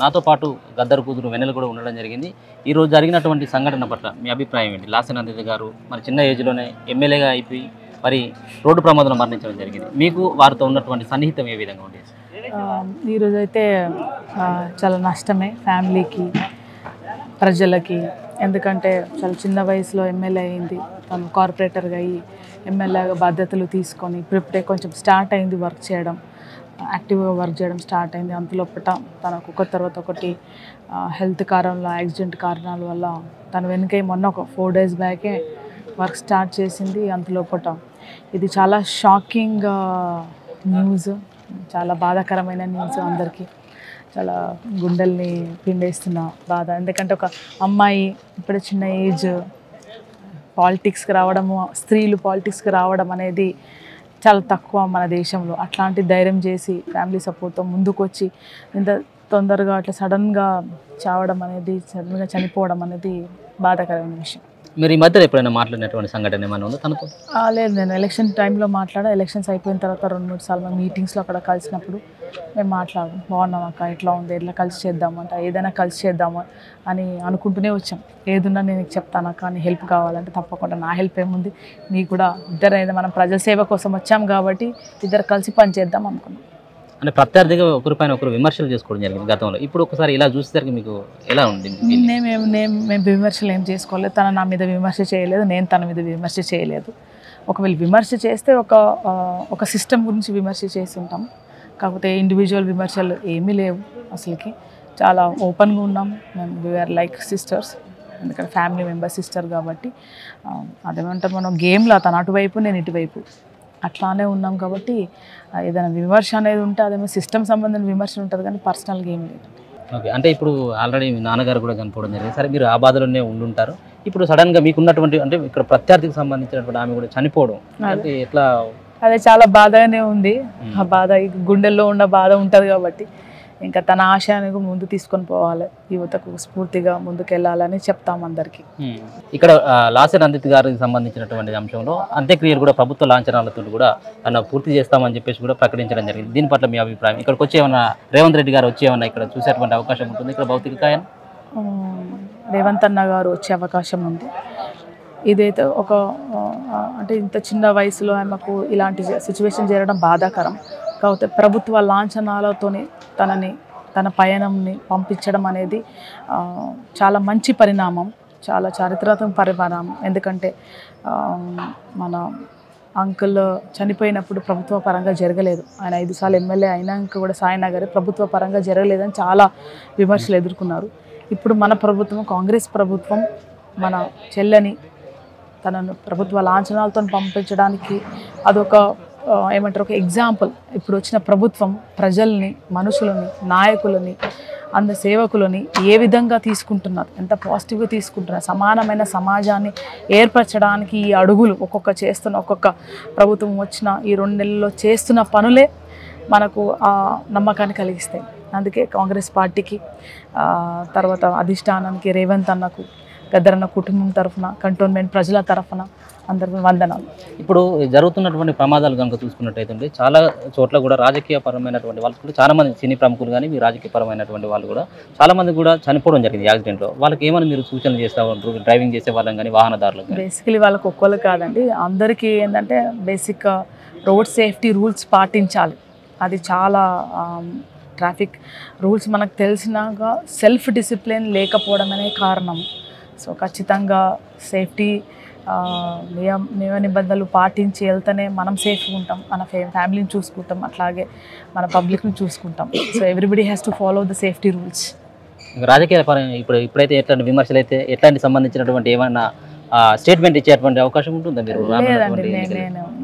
నాతో పాటు గద్దర్ కూతురు వెన్నెల కూడా ఉండడం జరిగింది. ఈరోజు జరిగినటువంటి సంఘటన పట్ల మీ అభిప్రాయం ఏంటి? లాసెన్ ఆనంద్ గారు మరి చిన్న ఏజ్లోనే ఎమ్మెల్యేగా అయిపోయి మరి రోడ్డు ప్రమాదంలో మరణించడం జరిగింది. మీకు వారితో ఉన్నటువంటి సన్నిహితం ఏ విధంగా ఉండేది? ఈరోజైతే చాలా నష్టమే ఫ్యామిలీకి, ప్రజలకి. ఎందుకంటే చాలా చిన్న వయసులో ఎమ్మెల్యే అయింది, తను కార్పొరేటర్గా అయ్యి ఎమ్మెల్యేగా బాధ్యతలు తీసుకొని ఇప్పుడే కొంచెం స్టార్ట్ అయింది వర్క్ చేయడం, యాక్టివ్గా వర్క్ చేయడం స్టార్ట్ అయింది. అంతలోపట తనకు ఒకటి తర్వాత ఒకటి హెల్త్ కారణాల యాక్సిడెంట్ కారణాల వల్ల తను వెనుక మొన్న ఒక 4 days బ్యాకే వర్క్ స్టార్ట్ చేసింది. అంతలోపట ఇది చాలా షాకింగ్ న్యూస్, చాలా బాధాకరమైన న్యూస్, అందరికీ చాలా గుండెల్ని పిండేస్తున్న బాధ. ఎందుకంటే ఒక అమ్మాయి ఇప్పుడు చిన్న ఏజ్ పాలిటిక్స్కి రావడము, స్త్రీలు పాలిటిక్స్కి రావడం అనేది చాలా తక్కువ మన దేశంలో. అట్లాంటి ధైర్యం చేసి ఫ్యామిలీ సపోర్ట్తో ముందుకు వచ్చి ఇంత తొందరగా అట్లా సడన్గా చావడం అనేది, సడన్గా చనిపోవడం అనేది బాధాకరమైన విషయం. మీరు ఈ మధ్యలో ఎప్పుడైనా మాట్లాడినటువంటి సంఘటన ఏమైనా ఉందో తనతో? లేదు, నేను ఎలక్షన్ టైంలో మాట్లాడా. ఎలక్షన్స్ అయిపోయిన తర్వాత 2-3 సార్లు మీటింగ్స్లో అక్కడ కలిసినప్పుడు మేము మాట్లాడడం, బాగున్నాం అక్క, ఎట్లా ఉంది, ఎట్లా కలిసి చేద్దామంట, ఏదైనా కలిసి చేద్దాము అని అనుకుంటూనే వచ్చాం. ఏదున్నా నేను చెప్తాను అక్క, నీ హెల్ప్ కావాలంటే తప్పకుండా, నా హెల్ప్ ఏముంది, నీకు కూడా ఇద్దరు మనం ప్రజాసేవ కోసం వచ్చాం కాబట్టి ఇద్దరు కలిసి పని చేద్దాం అనుకున్నాం. అంటే ప్రత్యర్థిగా ఒకరిపైన ఒకరు విమర్శలు చేసుకోవడం జరిగింది గతంలో. ఇప్పుడు ఒకసారి ఇలా చూసేసరికి మీకు ఎలా ఉంది? మేము విమర్శలు ఏం చేసుకోలేదు. తను నా మీద విమర్శ చేయలేదు, నేను తన మీద విమర్శ చేయలేదు. ఒకవేళ విమర్శ చేస్తే ఒక సిస్టమ్ గురించి విమర్శ చేసి ఉంటాం. కాకపోతే ఇండివిజువల్ విమర్శలు ఏమీ లేవు అసలుకి. చాలా ఓపెన్గా ఉన్నాం మేము. వీఆర్ లైక్ సిస్టర్స్, ఎందుకంటే ఫ్యామిలీ మెంబర్ సిస్టర్ కాబట్టి. అదేమంటారు, మనం గేమ్లో తను అటువైపు నేను ఇటువైపు అట్లానే ఉన్నాం కాబట్టి ఏదైనా విమర్శ అనేది ఉంటే అదేమో సిస్టమ్ సంబంధించిన విమర్శ ఉంటుంది, కానీ పర్సనల్గా ఏం లేదు. ఓకే, అంటే ఇప్పుడు ఆల్రెడీ మీ నాన్నగారు కూడా చనిపోవడం జరిగింది. సరే, మీరు ఆ బాధలోనే ఉండుంటారు. ఇప్పుడు సడన్గా మీకున్నటువంటి అంటే ఇక్కడ ప్రత్యర్థికి సంబంధించినటువంటి ఆమె కూడా చనిపోవడం అంటే ఎట్లా? అదే చాలా బాధగానే ఉంది. ఆ బాధ గుండెల్లో ఉన్న బాధ ఉంటుంది కాబట్టి ఇంకా తన ఆశయాన్ని ముందు తీసుకొని పోవాలి, యువతకు స్ఫూర్తిగా ముందుకు వెళ్ళాలని చెప్తాం అందరికీ. ఇక్కడ లాసెన్ ఆనంద్ గారికి సంబంధించినటువంటి అంశంలో అంత్యక్రియలు కూడా ప్రభుత్వ లాంఛనాలతో కూడా పూర్తి చేస్తామని చెప్పేసి కూడా ప్రకటించడం జరిగింది. దీని పట్ల మీ అభిప్రాయం? ఇక్కడికి వచ్చి ఏమన్నా రేవంత్ రెడ్డి గారు వచ్చి ఏమన్నా ఇక్కడ చూసేటువంటి అవకాశం ఉంటుంది? ఇక్కడ భౌతిక రేవంత్ అన్న గారు వచ్చే అవకాశం ఉంది. ఇదైతే అంటే ఇంత చిన్న వయసులో ఆమెకు ఇలాంటి సిచ్యువేషన్ జరగడం బాధాకరం. కాకపోతే ప్రభుత్వ లాంఛనాలతోని తన పయనంని పంపించడం అనేది చాలా మంచి పరిణామం, చాలా చారిత్రాత్మక పరిణామం. ఎందుకంటే మన అంకుల్ చనిపోయినప్పుడు ప్రభుత్వ పరంగా జరగలేదు. ఆయన 5 సార్లు ఎమ్మెల్యే అయినాక కూడా సాయినగర్ ప్రభుత్వ పరంగా జరగలేదని చాలా విమర్శలు ఎదుర్కొన్నారు. ఇప్పుడు మన ప్రభుత్వం, కాంగ్రెస్ ప్రభుత్వం, మన చెల్లెని తనను ప్రభుత్వ లాంఛనాలతో పంపించడానికి అదొక ఏమంటారు, ఒక ఎగ్జాంపుల్. ఇప్పుడు వచ్చిన ప్రభుత్వం ప్రజల్ని, మనుషులని, నాయకులని, సేవకులని ఏ విధంగా తీసుకుంటున్నారు, ఎంత పాజిటివ్గా తీసుకుంటున్నారు, సమానమైన సమాజాన్ని ఏర్పరచడానికి ఈ అడుగులు ఒక్కొక్క ప్రభుత్వం వచ్చిన ఈ 2 నెలల్లో చేస్తున్న పనులే మనకు ఆ నమ్మకాన్ని కలిగిస్తాయి. అందుకే కాంగ్రెస్ పార్టీకి, తర్వాత అధిష్టానానికి, రేవంత్ అన్నకు, గద్దరన్న కుటుంబం తరఫున, కంటోన్మెంట్ ప్రజల తరఫున అందరికీ వందనాలు. ఇప్పుడు జరుగుతున్నటువంటి ప్రమాదాలు కనుక చూసుకున్నట్టయితే చాలా చోట్ల కూడా రాజకీయపరమైనటువంటి వాళ్ళు కూడా చాలామంది సినీ ప్రముఖులు కానీ మీ రాజకీయపరమైనటువంటి వాళ్ళు కూడా చాలామంది కూడా చనిపోవడం జరిగింది యాక్సిడెంట్లో. వాళ్ళకి ఏమైనా మీరు సూచనలు చేస్తూ ఉంటారు, డ్రైవింగ్ చేసే వాళ్ళని కానీ వాహనదారులకు? బేసికలీ వాళ్ళకి ఒక్కళ్ళు కాదండి, అందరికీ ఏంటంటే బేసిక్ రోడ్ సేఫ్టీ రూల్స్ పాటించాలి. అది చాలా ట్రాఫిక్ రూల్స్ మనకు తెలిసినాక సెల్ఫ్ డిసిప్లిన్ లేకపోవడం అనే కారణం. సో ఖచ్చితంగా సేఫ్టీ నియమ నిబంధనలు పాటించి వెళ్తేనే మనం సేఫ్గా ఉంటాం, మన ఫ్యామిలీని చూసుకుంటాం, అట్లాగే మన పబ్లిక్ని చూసుకుంటాం. So everybody has to follow the safety rules. రాజకీయ పరంగా ఇప్పుడైతే ఎట్లాంటి విమర్శలు అయితే ఎట్లాంటి సంబంధించినటువంటి ఏమైనా స్టేట్మెంట్ ఇచ్చేటువంటి అవకాశం ఉంటుందా మీరు? లేదండి,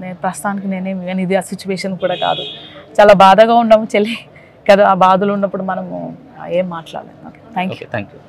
నేను ప్రస్తుతానికి నేనేమి ఇది ఆ సిచ్యువేషన్ కూడా కాదు. చాలా బాధగా ఉన్నాము చెల్లి కదా, ఆ బాధలు ఉన్నప్పుడు మనము ఏం మాట్లాడలేదు. Thank you.